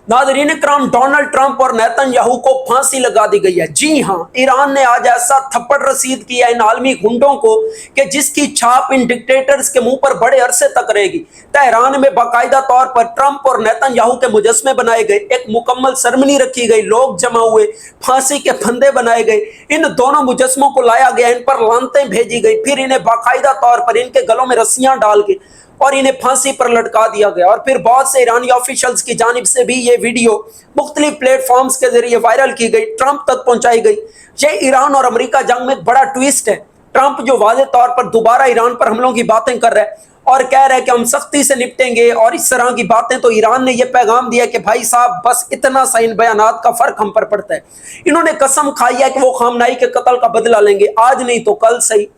नाज़रीन इकराम, Donald Trump और Netanyahu को फांसी लगा दी गई है। जी हां, ईरान ने आज ऐसा थप्पड़ रसीद किया इन आलमी गुंडों को कि जिसकी छाप इन डिक्टेटर्स के मुंह पर बड़े अरसे तक रहेगी। तेहरान में बाकायदा तौर पर ट्रंप और नेतन्याहू के मुजस्मे बनाए गए, एक मुकम्मल सेरेमनी रखी गई, लोग जमा हुए, फांसी के फंदे बनाए गए, इन दोनों मुजस्मों को लाया गया, इन पर लानतें भेजी गई, फिर इन्हें बाकायदा तौर पर इनके गलों में रस्सियां डाल के और इन्हें फांसी पर लटका दिया गया। और फिर बहुत से ईरानी ऑफिशियल्स की जानिब से भी ये वीडियो मुख्तलिफ प्लेटफॉर्म्स के जरिए वायरल की गई, ट्रंप तक पहुंचाई गई। ये ईरान और अमेरिका जंग में एक बड़ा ट्विस्ट है। ट्रंप जो वाज़े तौर पर दोबारा ईरान पर हमलों की बातें कर रहा है और कह रहा है कि हम सख्ती से निपटेंगे और इस तरह की बातें, तो ईरान ने यह पैगाम दिया कि भाई साहब बस इतना सा इन बयानात का फर्क हम पर पड़ता है। इन्होंने कसम खाई है कि वो खामनाई के कत्ल का बदला लेंगे, आज नहीं तो कल सही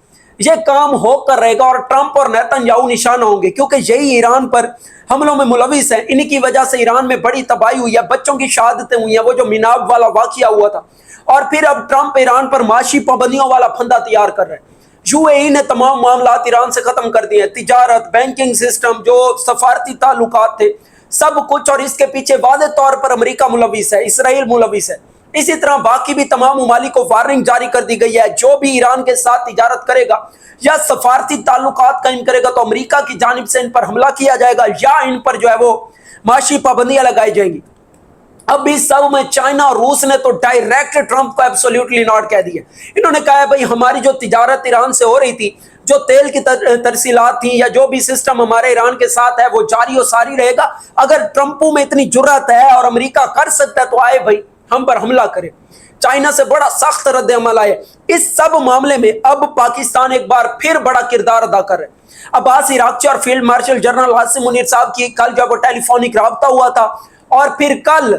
ये काम होकर रहेगा और ट्रंप और नेतन्याहू निशाना होंगे, क्योंकि यही ईरान पर हमलों में मुलविस है। इन्हीं वजह से ईरान में बड़ी तबाही हुई है, बच्चों की शहादतें हुई हैं, वो जो मिनाब वाला वाकया हुआ था। और फिर अब ट्रंप ईरान पर माशी पाबंदियों वाला फंदा तैयार कर रहे हैं। यूएई ने तमाम मामलात ईरान से खत्म कर दिए, तिजारत, बैंकिंग सिस्टम, जो सफारती ताल्लुकात थे, सब कुछ। और इसके पीछे वादे तौर पर अमेरिका मुलविस है, इसराइल मुलविस है। इसी तरह बाकी भी तमाम ममालिक को वार्निंग जारी कर दी गई है, जो भी ईरान के साथ तिजारत करेगा या सफारती ताल्लुकात कायम करेगा तो अमेरिका की जानिब से इन पर हमला किया जाएगा या इन पर जो है वो माशी पाबंदियां लगाई जाएंगी। अब इस सब में चाइना और रूस ने तो डायरेक्ट ट्रंप को एब्सोल्युटली नॉट कह दिया। इन्होंने कहा है भाई हमारी जो तिजारत ईरान से हो रही थी, जो तेल की तरसीलात थी या जो भी सिस्टम हमारे ईरान के साथ है वो जारी और सारी रहेगा। अगर ट्रंपों में इतनी जुर्रत है और अमेरिका कर सकता है तो आए भाई हम पर हमला करे। चाइना से बड़ा सख्त रद्द अमल आया। इस सब मामले में अब पाकिस्तान एक बार फिर बड़ा किरदार अदा कर रहे हैं। अब्बास इराक़ची और field marshal general Asim Munir साहब की कल जब टेलीफोनिक राब्ता हुआ था और फिर कल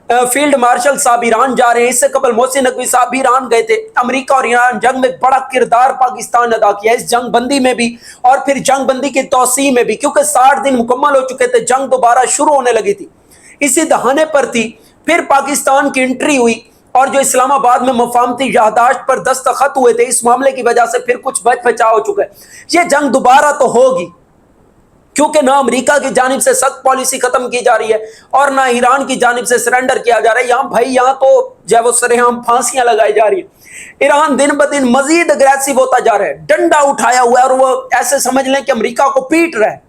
फील्ड मार्शल साहब ईरान जा रहे हैं। इससे कबल मोहसिन नकवी साहब भी ईरान गए थे। अमेरिका और ईरान जंग में बड़ा किरदार पाकिस्तान ने अदा किया, इस जंग बंदी में भी और फिर जंग बंदी की तोसी में भी, क्योंकि 60 दिन मुकम्मल हो चुके थे, जंग दोबारा शुरू होने लगी थी, इसी दहाने पर थी। फिर पाकिस्तान की एंट्री हुई और जो इस्लामाबाद में मफाहमती यादाश्त पर दस्तखत हुए थे, इस मामले की वजह से फिर कुछ बच बचाव हो चुका है। ये जंग दोबारा तो होगी, क्योंकि ना अमेरिका की जानिब से सख्त पॉलिसी खत्म की जा रही है और ना ईरान की जानिब से सरेंडर किया जा रहा है। यहाँ भाई यहाँ तो जो वो सरेआम फांसियां लगाई जा रही है। ईरान दिन ब दिन मजीद अग्रेसिव होता जा रहा है, डंडा उठाया हुआ है और वो ऐसे समझ लें कि अमेरिका को पीट रहा है।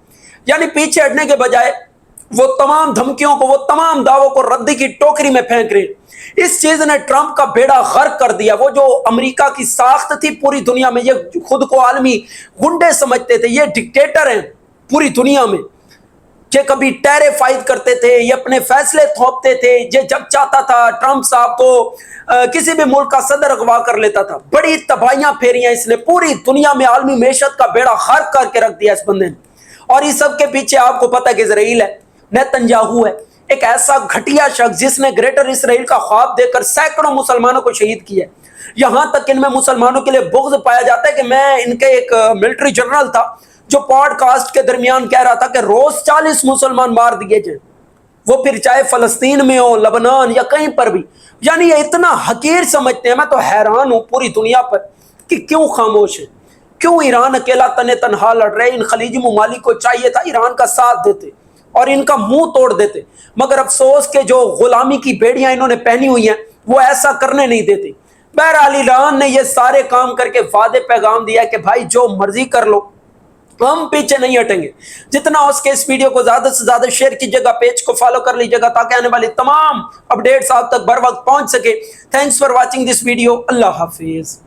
यानी पीछे हटने के बजाय वो तमाम धमकियों को, वो तमाम दावों को रद्दी की टोकरी में फेंक रहे हैं। इस चीज ने ट्रंप का बेड़ा गर्क कर दिया। वो जो अमेरिका की साख्त थी पूरी दुनिया में, ये खुद को आलमी गुंडे समझते थे, ये डिक्टेटर हैं पूरी दुनिया में, ये कभी टेरिफाइड करते थे, ये अपने फैसले थोपते थे। ये जब चाहता था ट्रंप साहब तो किसी भी मुल्क का सदर अगवा कर लेता था। बड़ी तबाहियां फेरियां इसने पूरी दुनिया में, आलमी मेशत का बेड़ा गर्क करके रख दिया इस बंदे ने। और इस सब के पीछे आपको पता है कि इजराइल है, नेतन्याहू है, एक ऐसा घटिया शख्स जिसने ग्रेटर इसराइल का ख्वाब देकर सैकड़ों मुसलमानों को शहीद किया। यहां तक इनमें मुसलमानों के लिए बुग़्ज़ पाया जाता है कि मैं इनके एक मिलिट्री जनरल था जो पॉडकास्ट के दरमियान कह रहा था कि रोज 40 मुसलमान मार दिए जाए, वो फिर चाहे फलस्तीन में हो, लबनान या कहीं पर भी। यानी ये इतना हकीर समझते हैं। मैं तो हैरान हूं पूरी दुनिया पर कि क्यों खामोश है, क्यों ईरान अकेला तने तनहा लड़ रहे। इन खलीजी ममालिक को चाहिए था ईरान का साथ देते और इनका मुंह तोड़ देते, मगर अफसोस के जो गुलामी की बेड़ियां इन्होंने पहनी हुई हैं वो ऐसा करने नहीं देते। बहरहाल ईरान ने ये सारे काम करके वादे पैगाम दिया कि भाई जो मर्जी कर लो, हम पीछे नहीं हटेंगे। जितना हो सके इस वीडियो को ज्यादा से ज्यादा शेयर कीजिएगा, पेज को फॉलो कर लीजिएगा ताकि आने वाली तमाम अपडेट्स आप तक बर वक्त पहुंच सके। Thanks for watching this video. Allah Hafiz.